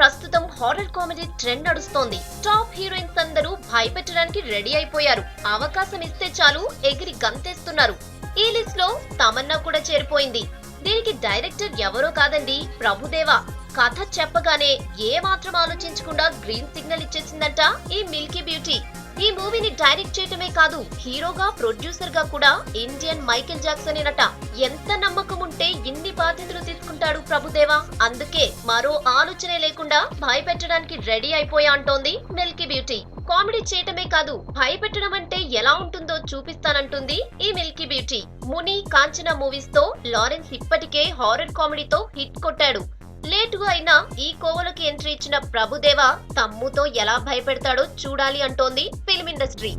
ప్రస్తుతం horror comedy trend నడుస్తోంది. Top heroines అందరూ భయపెట్టడానికి రెడీ అయిపోయారు. అవకాశం ఇస్తే చాలు ఎగిరి గంతేస్తున్నారు. ఈ లిస్ట్ లో తమన్నా కూడా చేరిపోయింది. దీనికి డైరెక్టర్ ఎవరో కాదండి, ప్రభుదేవా. కథ చెప్పగానే ఏ మాత్రం ఆలోచించకుండా గ్రీన్ సిగ్నల్ ఇచ్చేసిందంట ఈ మిల్కీ బ్యూటీ. ఈ మూవీని డైరెక్ట్ చేయటమే కాదు, హీరోగా ప్రొడ్యూసర్ గా కూడా ఇండియన్ మైకేల్ జాక్సన్ ఏనట. ఎంత నమ్మకం ఉంటే ఇన్ని బాధ్యతలు తీసుకుంటాడు ప్రభుదేవా. అందుకే మరో ఆలోచనే లేకుండా భయపెట్టడానికి రెడీ అయిపోయా అంటోంది మిల్కీ బ్యూటీ. కామెడీ చేయటమే కాదు, భయపెట్టడం అంటే ఎలా ఉంటుందో చూపిస్తానంటుంది ఈ మిల్కీ బ్యూటీ. ముని, కాంచనా మూవీస్ తో లారెన్స్ ఇప్పటికే హారర్ కామెడీతో హిట్ కొట్టాడు. లేటుగా అయినా ఈ కోవలోకి ఎంట్రీ ఇచ్చిన ప్రభుదేవా తమ్ముతో ఎలా భయపెడతాడో చూడాలి అంటోంది ఫిల్మ్ ఇండస్ట్రీ.